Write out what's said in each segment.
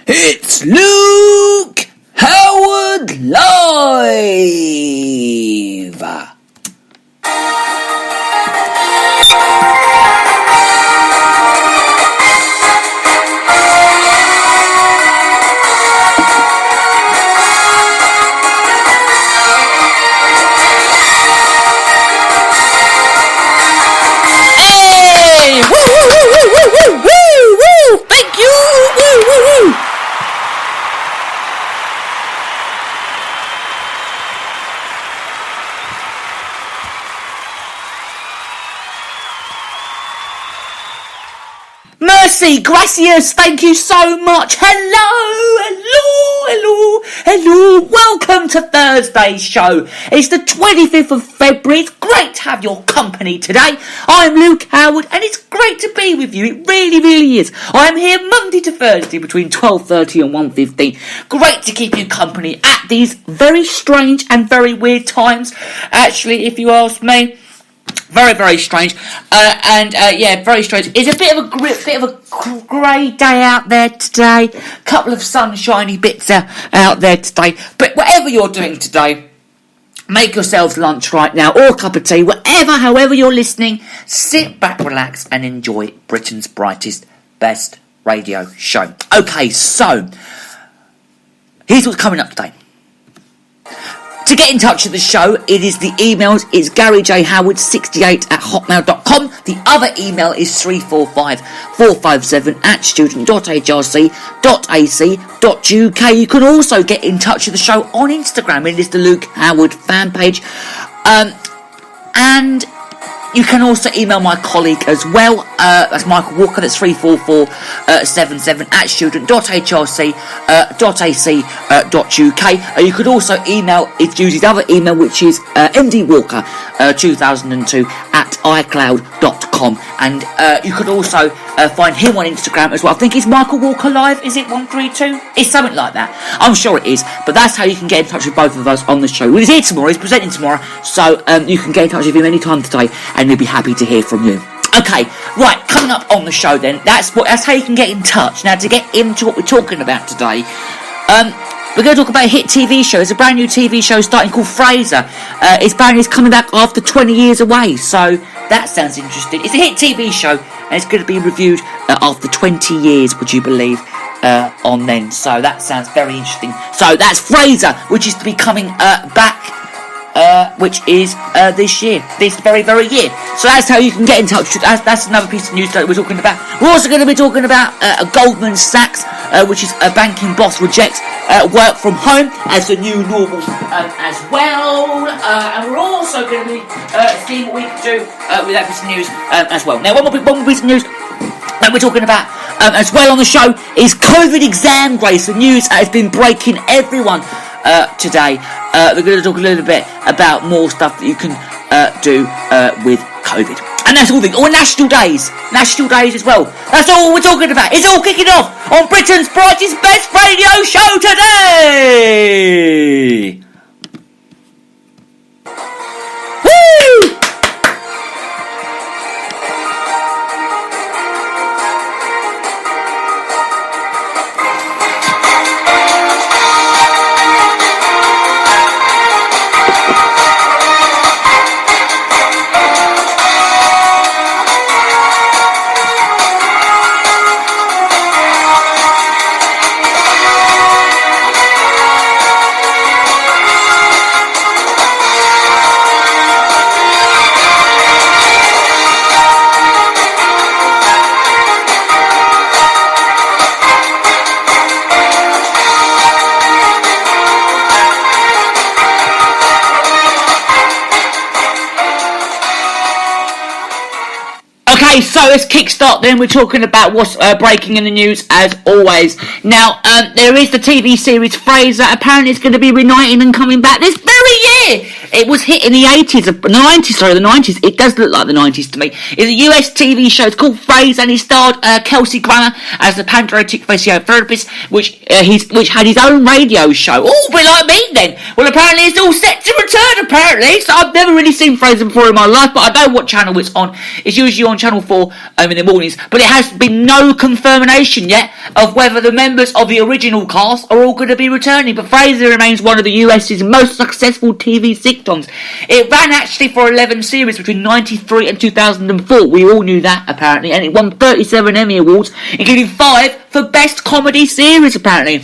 It's Luke Howard Live! Hey! Woo, woo, woo, woo, woo, woo, woo, woo! Thank you! Woo, woo, woo! Mercy, gracias, thank you so much. Hello. Welcome to Thursday's show. It's the 25th of February. It's great to have your company today. I'm Luke Howard and it's great to be with you. It really is. I'm here Monday to Thursday between 12:30 and 1:15. Great to keep you company at these very strange and very weird times. Actually, if you ask me, very strange, very strange. It's a bit of a grey day out there today. Couple of sunshiny bits out there today. But whatever you're doing today, make yourselves lunch right now, or a cup of tea, however you're listening. Sit back, relax, and enjoy Britain's brightest, best radio show. Okay, so here's what's coming up today. To get in touch with the show, it is the emails. It's garyjhoward68@hotmail.com. The other email is 345-457@student.hrc.ac.uk. You can also get in touch with the show on Instagram. It is the Luke Howard fan page. And you can also email my colleague as well. That's Michael Walker. That's 34477@student.hrc.ac.uk. You could also email, use his other email, which is mdwalker2002@icloud.com. And you could also find him on Instagram as well. I think it's Michael Walker Live. Is it 132? It's something like that. I'm sure it is. But that's how you can get in touch with both of us on the show. He's here tomorrow. He's presenting tomorrow. So you can get in touch with him anytime today, and we'll be happy to hear from you. Okay, right, coming up on the show then, that's how you can get in touch. Now, to get into what we're talking about today, we're going to talk about a hit TV show. It's a brand new TV show starting called Frasier. It's coming back after 20 years away, so that sounds interesting. It's a hit TV show, and it's going to be reviewed after 20 years, would you believe, on then. So that sounds very interesting. So that's Frasier, which is to be coming back, which is this year, this very year. So that's how you can get in touch with us. That's another piece of news that we're talking about. We're also going to be talking about Goldman Sachs, which is a banking boss rejects work from home as the new normal as well. And we're also going to be seeing what we can do with that piece of news as well. Now, one more piece of news that we're talking about as well on the show is COVID exam grades. The news has been breaking everyone today. We're going to talk a little bit about more stuff that you can do with COVID. And that's all things. Or national days as well. That's all we're talking about. It's all kicking off on Britain's brightest, best radio show today. Woo! Okay, so let's kickstart then. We're talking about what's breaking in the news as always. Now, there is the TV series Frasier. Apparently it's going to be reuniting and coming back this very year. It was hit in the 90s. It does look like the 90s to me. It's a US TV show. It's called Frasier, and he starred Kelsey Grammer as the pancreatic physiotherapist, which had his own radio show. Oh, a bit like me then. Well, apparently it's all set to return, apparently. So I've never really seen Frasier before in my life, but I know what channel it's on. It's usually on Channel 4 in the mornings, but it has been no confirmation yet of whether the members of the original cast are all going to be returning. But Frasier remains one of the US's most successful TV sitcoms. It ran actually for 11 series between 93 and 2004. We all knew that, apparently, and it won 37 Emmy Awards, including 5 for Best Comedy Series, apparently.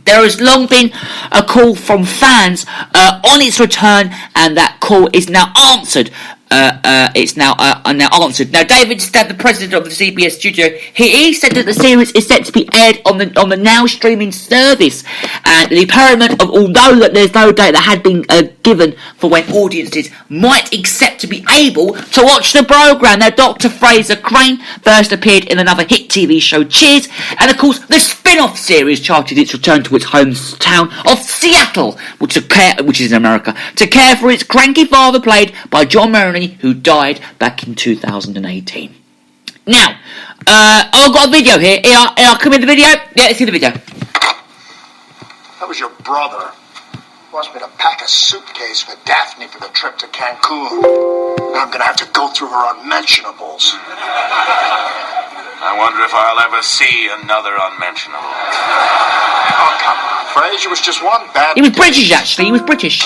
There has long been a call from fans on its return, and that call is now answered. It's now answered. Now, David Stab, the president of the CBS studio, he said that the series is set to be aired on the now streaming service, and the paramount of, although that there's no date that had been given for when audiences might accept to be able to watch the programme. Now, Dr. Fraser Crane first appeared in another hit TV show, Cheers, and of course the spin-off series charted its return to its hometown of Seattle, which is in America, to care for its cranky father, played by John Maroney, who died back in 2018. Now, I've got a video here. I'll come in the video. Yeah, let's see the video. That was your brother. Wants me to pack a suitcase for Daphne for the trip to Cancun. Now I'm going to have to go through her unmentionables. I wonder if I'll ever see another unmentionable. Oh, come on. Frasier was just one bad... He was British, actually. He was British.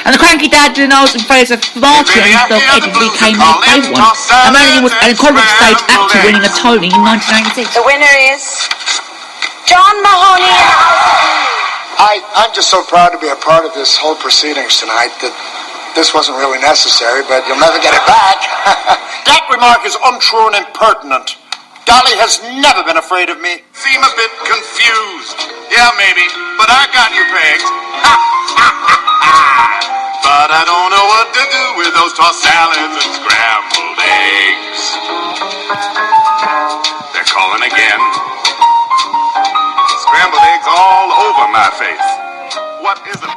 And the cranky dad denies and Fraser Martin himself Eddie became their favourite one. And Marilyn was an incredible stage actor, winning a Tony in 1996. The winner is John Mahoney in the House. I'm just so proud to be a part of this whole proceedings tonight that this wasn't really necessary, but you'll never get it back. That remark is untrue and impertinent. Dolly has never been afraid of me. Seem a bit confused. Yeah, maybe, but I got you pegged. But I don't know what to do with those tossed salads and scrambled eggs. They're calling again. Scrambled eggs all over my face. What is it?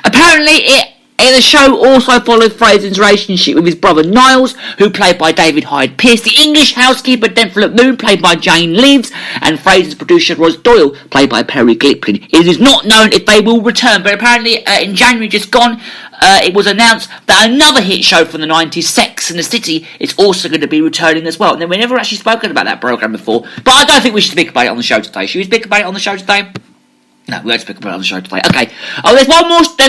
Apparently, the show also followed Fraser's relationship with his brother Niles, who played by David Hyde Pierce, the English housekeeper Definite Moon, played by Jane Leeves, and Fraser's producer Ros Doyle, played by Perry Gliplin. It is not known if they will return, but apparently in January just gone, it was announced that another hit show from the 90s, Sex and the City, is also going to be returning as well. And we've never actually spoken about that programme before, but I don't think we should speak about it on the show today. Should we speak about it on the show today? No, we won't speak about it on the show today. Okay. Oh, there's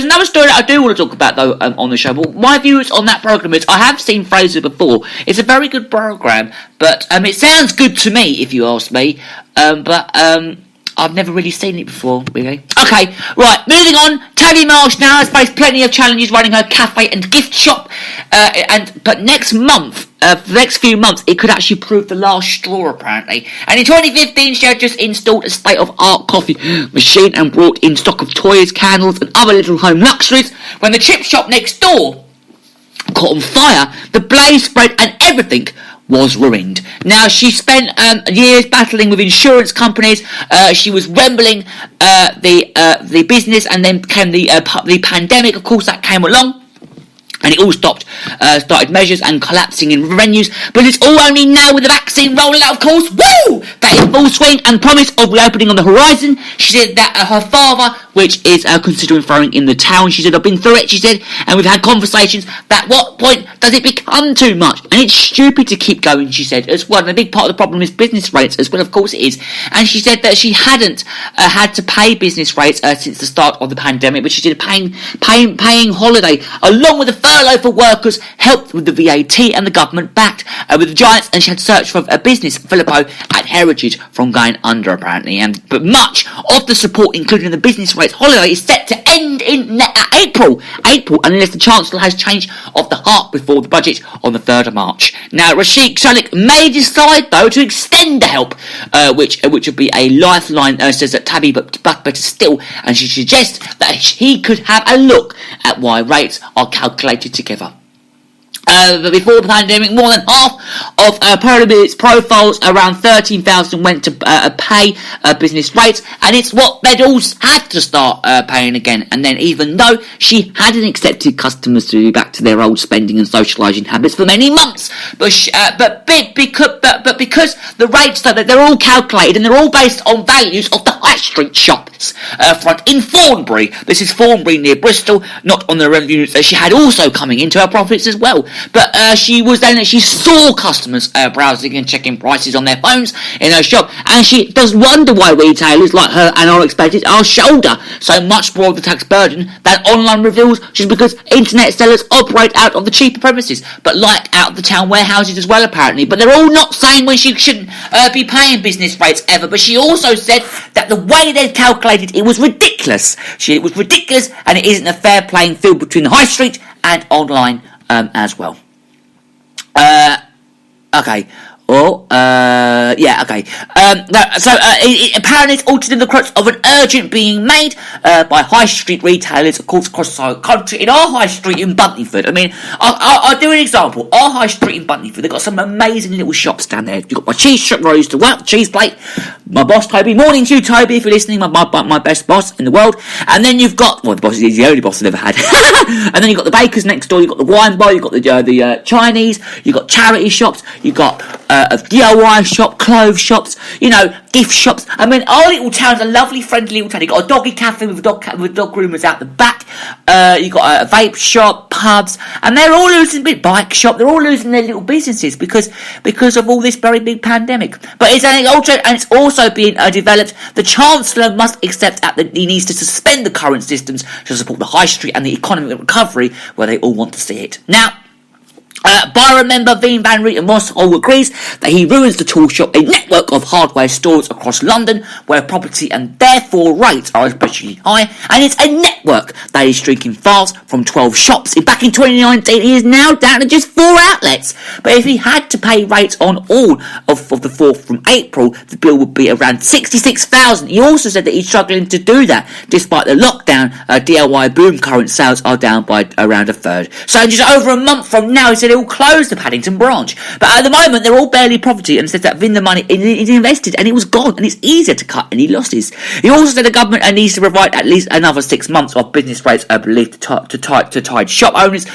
another story that I do want to talk about, though, on the show. But my views on that programme is, I have seen Frasier before. It's a very good programme, but it sounds good to me, if you ask me. But I've never really seen it before, really. Okay, right, moving on. Tabby Marsh now has faced plenty of challenges running her cafe and gift shop. But next month, for the next few months, it could actually prove the last straw, apparently. And in 2015, she had just installed a state-of-art coffee machine and brought in stock of toys, candles, and other little home luxuries. When the chip shop next door caught on fire, the blaze spread and everything was ruined. Now, she spent years battling with insurance companies. She was rembling the business, and then came the pandemic. Of course, that came along. And it all started measures and collapsing in venues, but it's all only now with the vaccine rolling out, of course, woo! That in full swing and promise of reopening on the horizon. She said that her father, which is considering throwing in the town, she said, I've been through it, she said, and we've had conversations, that what point does it become too much? And it's stupid to keep going, she said, as well. And a big part of the problem is business rates as well, of course it is. And she said that she hadn't had to pay business rates since the start of the pandemic, but she said paying holiday, along with the furlough for workers, helped with the VAT, and the government backed with the giants, and she had searched for a business, Filippo, at Heritage, from going under, apparently. But much of the support, including the business rates holiday, is set to end in April, unless the Chancellor has change of the heart before the budget on the 3rd of March. Now, Rashid Sunak may decide, though, to extend the help, which would be a lifeline, says that Tabby, but better still, and she suggests that he could have a look at why rates are calculated together. But before the pandemic, more than half of Pyramid's profiles, around 13,000, went to pay business rates, and it's what they'd all had to start paying again. And then, even though she hadn't accepted customers to be back to their old spending and socialising habits for many months, because the rates that they're all calculated and they're all based on values of the high street shops front in Thornbury. This is Thornbury near Bristol, not on the revenues that she had also coming into her profits as well. But she saw customers browsing and checking prices on their phones in her shop, and she does wonder why retailers like her and our expected are shoulder so much more of the tax burden than online reveals, just because internet sellers operate out of the cheaper premises, but like out of the town warehouses as well apparently. But they're all not saying when she shouldn't be paying business rates ever, but she also said that the way they'd calculated it was ridiculous. It was ridiculous, and it isn't a fair playing field between the high street and online as well. Okay. Apparently it's altered in the crux of an urgent being made by high street retailers, of course, across the country. In our high street in Buntingford, I mean, I'll do an example. Our high street in Buntingford, they've got some amazing little shops down there. You've got my cheese shop where I used to work, Cheese Plate, my boss Toby, morning to you Toby if you're listening, my best boss in the world. And then you've got, well, the boss is the only boss I've ever had. And then you've got the bakers next door, you've got the wine bar, you've got the Chinese, you've got charity shops, you've got a DIY shop, clothes shops, gift shops. I mean, our little town's a lovely, friendly little town. You've got a doggy cafe with dog groomers out the back. You've got a vape shop, pubs, and they're all losing a bit. Bike shop, they're all losing their little businesses because of all this very big pandemic. But it's also being developed. The Chancellor must accept that he needs to suspend the current systems to support the high street and the economic recovery where they all want to see it. Now, Byron member Veen Van Rieten Moss agrees that he ruins the tool shop, a network of hardware stores across London where property and therefore rates are especially high, and it's a network that is shrinking fast from 12 shops. Back in 2019, he is now down to just 4 outlets. But if he had to pay rates on all of the 4th from April, the bill would be around 66,000. He also said that he's struggling to do that despite the lockdown. DIY boom, current sales are down by around a third. So just over a month from now, he said he'll close the Paddington branch. But at the moment, they're all barely property, and said that within the money is invested and it was gone, and it's easier to cut any losses. He also said the government needs to provide at least another 6 months of business rates believed to tide shop owners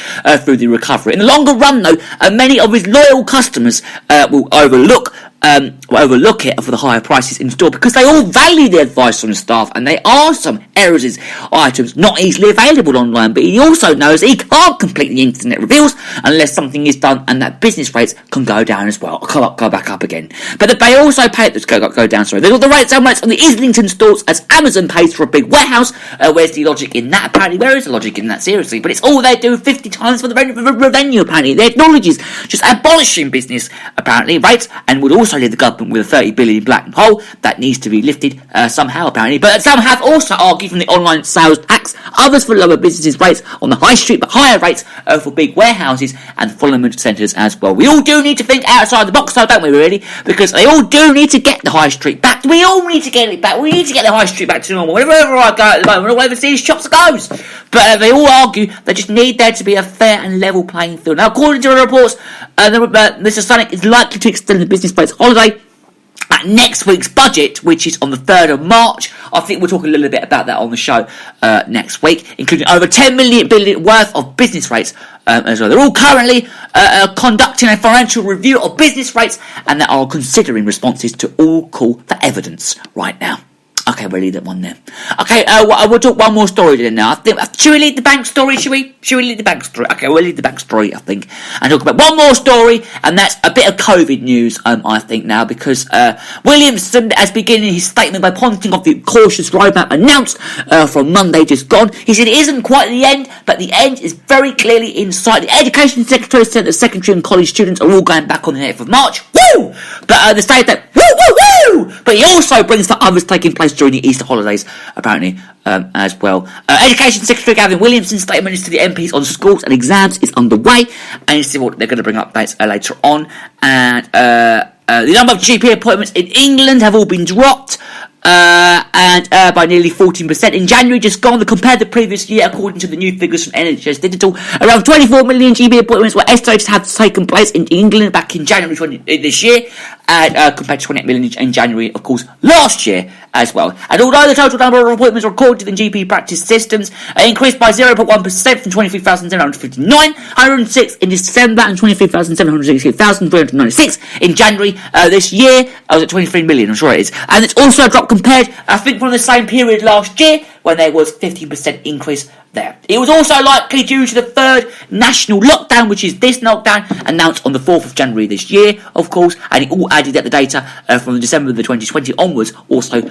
through the recovery. In the longer run, though, many of his loyal customers will overlook it for the higher prices in store because they all value the advice from the staff, and there are some errors items not easily available online. But he also knows he can't complete the internet reveals unless something is done, and that business rates can go down as well, go back up again. But they also pay go down. Sorry, they've got the rates so much on the Islington stores as Amazon pays for a big warehouse. Where's the logic in that? Apparently, where is the logic in that? Seriously, but it's all they do 50 times for the revenue. Apparently, they acknowledges just abolishing business apparently rates, and would also leave the government with a 30 billion black hole that needs to be lifted somehow apparently. But some have also argued from the online sales tax, others for lower businesses rates on the high street, but higher rates for big warehouses and fulfillment centres as well. We all do need to think outside the box, though, don't we, really? Because they all do need to get the high street back. We all need to get it back. We need to get the high street back to normal. Wherever I go at the moment, wherever these shops goes. But they all argue they just need there to be a fair and level playing field. Now, according to the reports, Mr. Sunak is likely to extend the business rates holiday at next week's budget, which is on the 3rd of March. I think we'll talk a little bit about that on the show next week, including over 10 billion worth of business rates as well. They're all currently conducting a financial review of business rates, and they are considering responses to all call for evidence right now. Okay, we'll leave that one there. Okay, we'll talk one more story then now. I think, should we leave the bank story, should we? Should we leave the bank story? Okay, we'll leave the bank story, I think, and talk about one more story, and that's a bit of COVID news, I think, now, because Williamson has begun his statement by pointing off the cautious roadmap announced from Monday just gone. He said it isn't quite the end, but the end is very clearly in sight. The Education Secretary said that secondary and college students are all going back on the 8th of March. Woo! But they say that, woo, woo, woo! But he also brings for others taking place during the Easter holidays, apparently, as well. Education Secretary Gavin Williamson's statement to the MPs on schools and exams is underway, and you see what they're going to bring updates later on. And the number of GP appointments in England have all been dropped. and by nearly 14%. In January just gone, compared to the previous year, according to the new figures from NHS Digital, around 24 million GP appointments were estimated to have taken place in England back in January this year, and compared to 28 million in January, of course, last year as well. And although the total number of appointments recorded in GP practice systems increased by 0.1% from 23,759, 106 in December, and 23,768,396 in January this year, I was at 23 million, I'm sure it is. And it's also a drop compared, I think, from the same period last year, when there was 15% increase there. It was also likely due to the third national lockdown, which is this lockdown, announced on the 4th of January this year, of course, and it all added up the data from December of the 2020 onwards, also